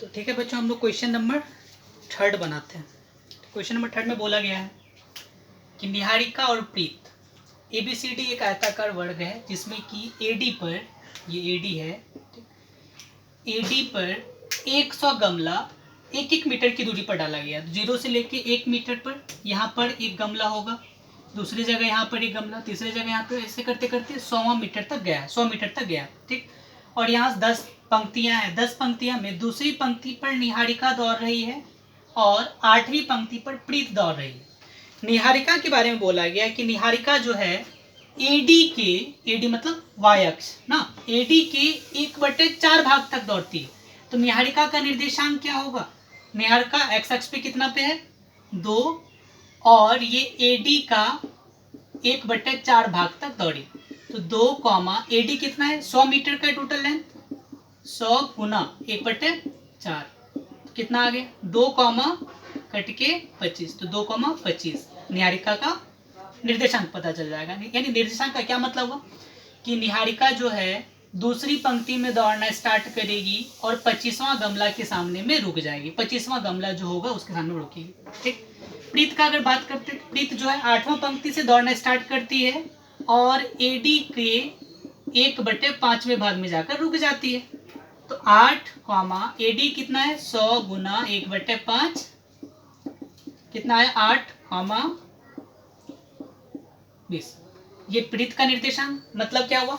तो ठीक है बच्चों, हम लोग क्वेश्चन नंबर 3 बनाते हैं। क्वेश्चन नंबर 3 में बोला गया है कि निहारिका और प्रीत, ABCD एक आयताकार वर्ग है जिसमें कि AD पर, ये AD है, AD पर 100 गमला 1-1 मीटर की दूरी पर डाला गया। 0 से लेके 1 मीटर पर यहाँ पर एक गमला होगा, दूसरी जगह यहाँ पर एक गमला, तीसरी जगह यहाँ पर, ऐसे करते करते 100 मीटर तक गया, 100 मीटर तक गया। ठीक, और यहाँ 10 पंक्तियाँ हैं। 10 पंक्तियाँ में दूसरी पंक्ति पर निहारिका दौड़ रही है और 8वीं पंक्ति पर प्रीत दौड़ रही है। निहारिका के बारे में बोला गया कि निहारिका जो है AD के, AD मतलब y अक्ष ना, AD के 1/4 भाग तक दौड़ती है। तो निहारिका का निर्देशांक क्या होगा? निहारिका x अक्ष पे कितना पे है? 2, और ये AD का 1/4 भाग तक दौड़ी। तो 2, AD कितना है? 100 मीटर का टोटल लेंथ, 100 गुना 1/4 कितना आ गया? 2, कट के 25, तो 2,25 निहारिका का निर्देशांक पता चल जाएगा। यानी निर्देशांक का क्या मतलब हुआ कि निहारिका जो है दूसरी पंक्ति में दौड़ना स्टार्ट करेगी और 25वां गमला के सामने में रुक जाएगी। 25वां गमला जो होगा उसके सामने रुकेगी। ठीक, प्रीत का अगर बात करते, प्रीत जो है 8वां पंक्ति से दौड़ना स्टार्ट करती है और AD के 1/5वें भाग में जाकर रुक जाती है। तो 8, AD कितना है? 100 गुना 1/5 कितना है? 8, 20। ये प्रीत का निर्देशांक। मतलब क्या हुआ?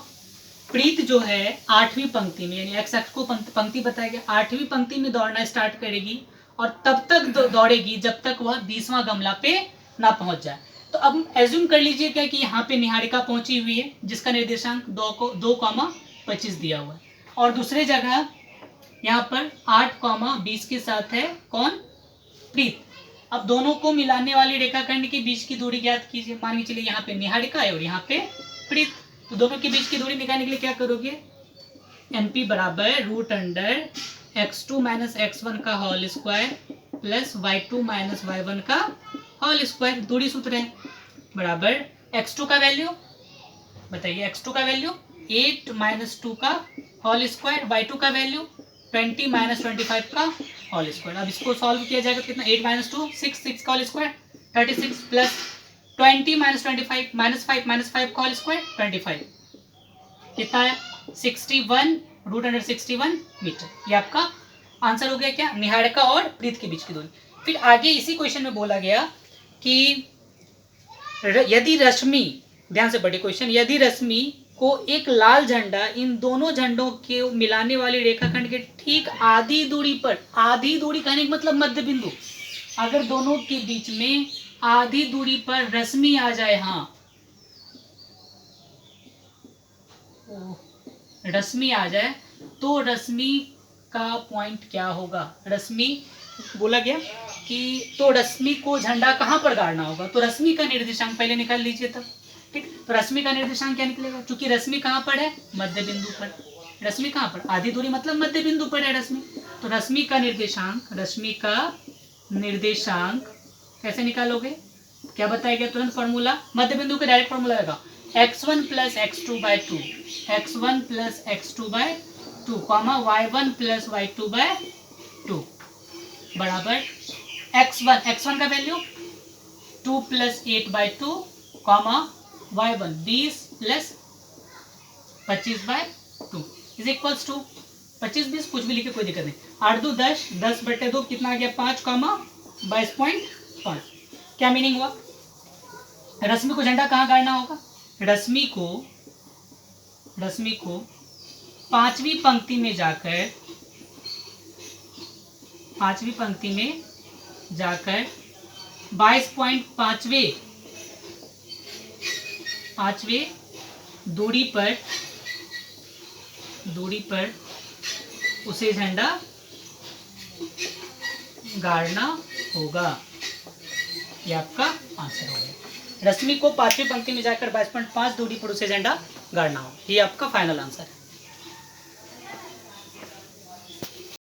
प्रीत जो है 8वीं पंक्ति में, यानी x अक्ष को पंक्ति बताया गया, 8वीं पंक्ति में दौड़ना स्टार्ट करेगी और तब तक दौड़ेगी जब तक वह 20वां गमला पे ना पहुंच जाए। तो अब एज्यूम कर लीजिए क्या कि यहाँ पे निहारिका पहुंची हुई है जिसका निर्देशांक 2,25 दिया हुआ है, और दूसरे जगह यहाँ पर 8,20 के साथ है कौन? प्रीत। अब दोनों को मिलाने वाली रेखाखंड के बीच की दूरी ज्ञात कीजिए। मान के चलिए यहाँ पे निहारिका है और यहाँ पे प्रीत, तो दोनों के बीच की दूरी निकालने के लिए क्या करोगे? NP बराबर √x2 - x1 का whole square plus y2 - y1 का होल स्क्वायर। दूरी सूत्र है बराबर x2 का वैल्यू बताइए, x2 का वैल्यू 8 - 2 का होल स्क्वायर, y2 का वैल्यू 20 - 25 का होल स्क्वायर। अब इसको सॉल्व किया जाएगा, कितना? 8 - 2 6, 6 का होल स्क्वायर 36 प्लस 20 - 25 -5 का होल स्क्वायर 25, कितना है? 61 √61 मीटर। ये आपका आंसर हो गया। क्या? निहारिका और प्रीत के बीच की दूरी। फिर आगे इसी क्वेश्चन में बोला गया कि यदि रश्मि, ध्यान से पढ़िए क्वेश्चन, यदि रश्मि को एक लाल झंडा इन दोनों झंडों के मिलाने वाली रेखाखंड के ठीक आधी दूरी पर, आधी दूरी कहने का मतलब मध्य बिंदु, अगर दोनों के बीच में आधी दूरी पर रश्मि आ जाए, हाँ रश्मि आ जाए, तो रश्मि का पॉइंट क्या होगा? रश्मि बोला गया कि तो रश्मि को झंडा कहाँ पर गाड़ना होगा? तो रश्मि का निर्देशांक पहले निकाल लीजिए तब। ठीक, तो रश्मि का निर्देशांक क्या निकलेगा? क्योंकि रश्मि कहाँ पर है? मध्य बिंदु पर। रश्मि कहाँ पर? आधी दूरी मतलब मध्य बिंदु पर है रश्मि। तो रश्मि का निर्देशांक कैसे निकालोगे? क्या बताया गया? तुरंत फॉर्मूला, मध्य बिंदु का डायरेक्ट फॉर्मूला लगा, x1 + x2/2, x1 + x2/2, y1 + y2/2 बराबर x1 का value 2 + 8/2, y1 20 + 25/2 is equals to 25 20 कुछ भी लिखे कोई दिक्कत नहीं। 8 2 10, 10/2 कितना आ गया? 5, 22.5। क्या मीनिंग हुआ? रश्मि को झंडा कहाँ गाड़ना होगा? रश्मि को 5वीं पंक्ति में जाकर 22.5वें दूरी पर उसे झंडा गाड़ना होगा। यह आपका आंसर हो गया। रश्मि को 5वीं पंक्ति में जाकर 22.5 दूरी पर उसे झंडा गाड़ना होगा। ये आपका फाइनल आंसर है।